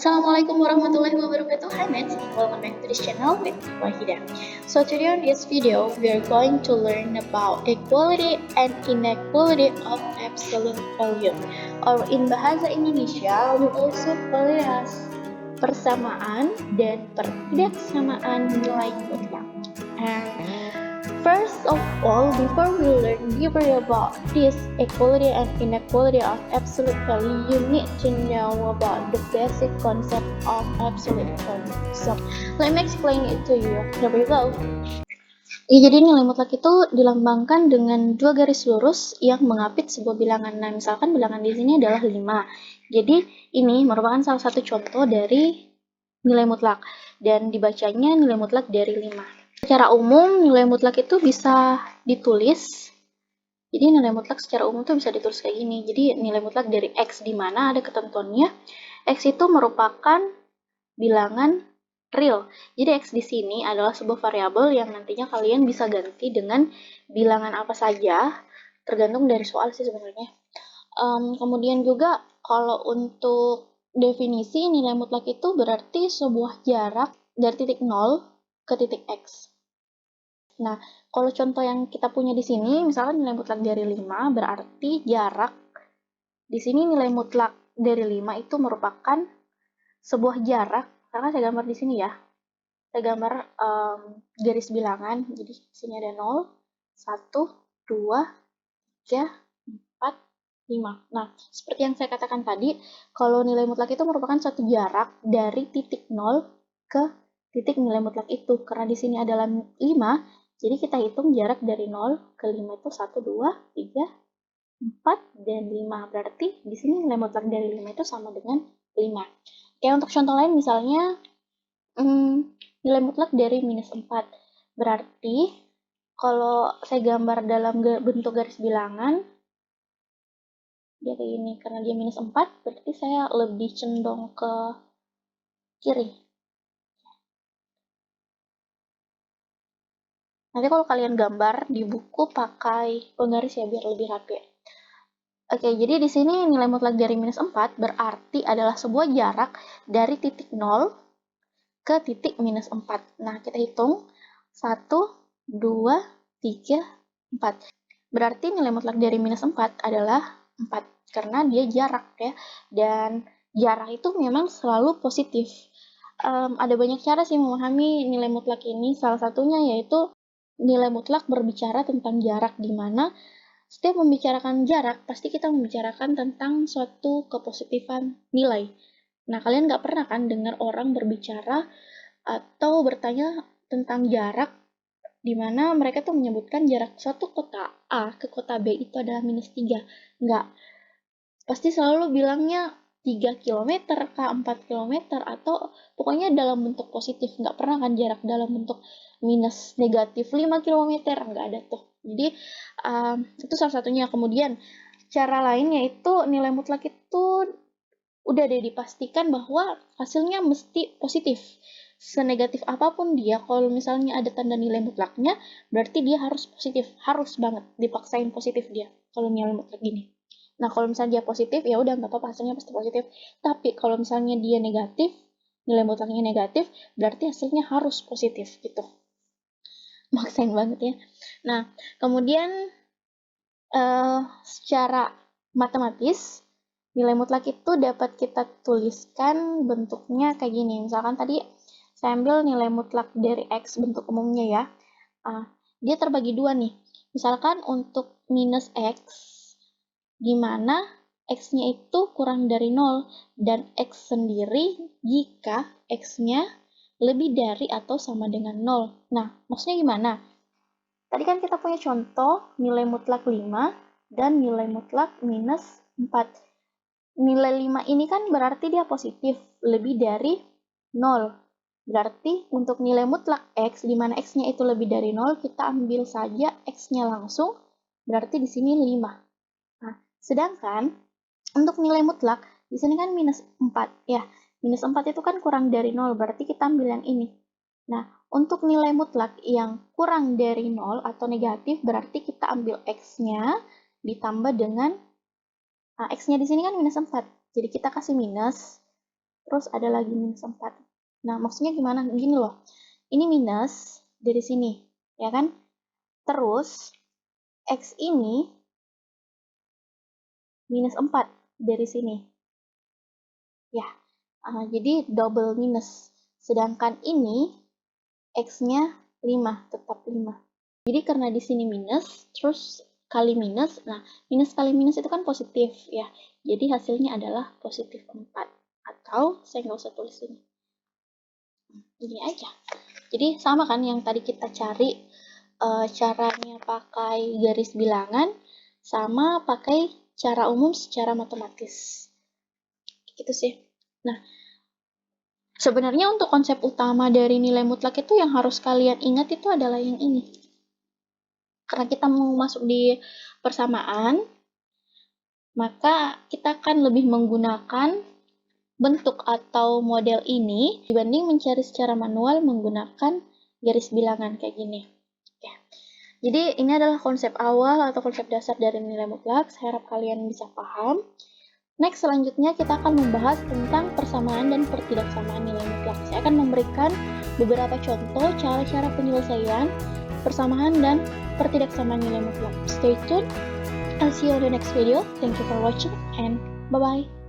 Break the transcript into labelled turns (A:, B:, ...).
A: Assalamualaikum warahmatullahi wabarakatuh. Hi mates, and welcome back to this channel with Wahida. So today on this video, we are going to learn about equality and inequality of absolute value. Or in bahasa Indonesia, we also call it as persamaan dan pertidaksamaan nilai mutlak. And first of all, before we learn deeper about this equality and inequality of absolute value, you need to know about the basic concept of absolute value. So, let me explain it to you. Here we go. Jadi nilai mutlak itu dilambangkan dengan dua garis lurus yang mengapit sebuah bilangan. Nah, misalkan bilangan di sini adalah 5. Jadi, ini merupakan salah satu contoh dari nilai mutlak. Dan dibacanya nilai mutlak dari 5. Secara umum, nilai mutlak itu bisa ditulis. Jadi nilai mutlak secara umum itu bisa ditulis kayak gini. Jadi nilai mutlak dari X di mana ada ketentuannya. X itu merupakan bilangan real. Jadi X di sini adalah sebuah variabel yang nantinya kalian bisa ganti dengan bilangan apa saja, tergantung dari soal sih sebenarnya. Kemudian juga kalau untuk definisi nilai mutlak itu berarti sebuah jarak dari titik 0 ke titik X. Nah, kalau contoh yang kita punya di sini, misalkan nilai mutlak dari 5, berarti jarak di sini nilai mutlak dari 5 itu merupakan sebuah jarak, karena saya gambar di sini ya. Saya gambar garis bilangan, jadi di sini ada 0, 1, 2, 3, 4, 5. Nah, seperti yang saya katakan tadi, kalau nilai mutlak itu merupakan suatu jarak dari titik 0 ke titik nilai mutlak itu. Karena di sini adalah 5, jadi kita hitung jarak dari 0 ke 5 itu 1, 2, 3, 4, dan 5. Berarti di sini nilai mutlak dari 5 itu sama dengan 5. Oke, untuk contoh lain misalnya nilai mutlak dari minus 4. Berarti kalau saya gambar dalam bentuk garis bilangan, dia kayak gini. Karena dia minus 4, berarti saya lebih condong ke kiri. Nanti kalau kalian gambar di buku pakai penggaris ya biar lebih rapi. Oke, jadi di sini nilai mutlak dari minus 4 berarti adalah sebuah jarak dari titik 0 ke titik minus 4. Nah, kita hitung 1, 2, 3, 4. Berarti nilai mutlak dari minus 4 adalah 4 karena dia jarak ya. Dan jarak itu memang selalu positif. Ada banyak cara sih memahami nilai mutlak ini. Salah satunya yaitu nilai mutlak berbicara tentang jarak, di mana setiap membicarakan jarak, pasti kita membicarakan tentang suatu kepositifan nilai. Nah, kalian nggak pernah kan dengar orang berbicara atau bertanya tentang jarak, di mana mereka tuh menyebutkan jarak suatu kota A ke kota B itu adalah minus 3. Nggak. Pasti selalu bilangnya 3 km, 4 km, atau pokoknya dalam bentuk positif. Nggak pernah kan jarak dalam bentuk minus negatif 5 km, nggak ada tuh. Jadi, itu salah satunya. Kemudian, cara lain yaitu nilai mutlak itu udah deh dipastikan bahwa hasilnya mesti positif. Senegatif apapun dia, kalau misalnya ada tanda nilai mutlaknya, berarti dia harus positif. Harus banget dipaksain positif dia, kalau nilai mutlak gini. Nah, kalau misalnya dia positif, ya udah nggak apa-apa, hasilnya pasti positif. Tapi kalau misalnya dia negatif, nilai mutlaknya negatif, berarti hasilnya harus positif gitu. Maksain banget ya. Nah, kemudian secara matematis, nilai mutlak itu dapat kita tuliskan bentuknya kayak gini. Misalkan tadi saya ambil nilai mutlak dari X bentuk umumnya ya. Dia terbagi dua nih. Misalkan untuk minus X, di mana X-nya itu kurang dari 0, dan X sendiri jika X-nya lebih dari atau sama dengan 0. Nah, maksudnya gimana? Tadi kan kita punya contoh nilai mutlak 5 dan nilai mutlak minus 4. Nilai 5 ini kan berarti dia positif, lebih dari 0. Berarti untuk nilai mutlak X, di mana X-nya itu lebih dari 0, kita ambil saja X-nya langsung, berarti di sini 5. Nah, sedangkan untuk nilai mutlak, di sini kan minus 4. Ya, minus 4 itu kan kurang dari 0, berarti kita ambil yang ini. Nah, untuk nilai mutlak yang kurang dari 0 atau negatif, berarti kita ambil X-nya ditambah dengan X-nya di sini kan minus 4. Jadi kita kasih minus, terus ada lagi minus 4. Nah, maksudnya gimana? Gini loh, ini minus dari sini, ya kan? Terus, X ini minus 4 dari sini. Ya, jadi double minus. Sedangkan ini, X-nya 5, tetap 5. Jadi karena di sini minus, terus kali minus, nah minus kali minus itu kan positif ya. Jadi hasilnya adalah positif 4. Atau saya nggak usah tulis ini. Ini aja. Jadi sama kan yang tadi kita cari caranya pakai garis bilangan sama pakai cara umum secara matematis. Gitu sih. Nah, sebenarnya untuk konsep utama dari nilai mutlak itu yang harus kalian ingat itu adalah yang ini. Karena kita mau masuk di persamaan, maka kita akan lebih menggunakan bentuk atau model ini dibanding mencari secara manual menggunakan garis bilangan kayak gini. Ya. Jadi ini adalah konsep awal atau konsep dasar dari nilai mutlak. Saya harap kalian bisa paham. Next, selanjutnya kita akan membahas tentang persamaan dan pertidaksamaan nilai mutlak. Saya akan memberikan beberapa contoh cara-cara penyelesaian persamaan dan pertidaksamaan nilai mutlak. Stay tuned. I'll see you on the next video. Thank you for watching and bye-bye.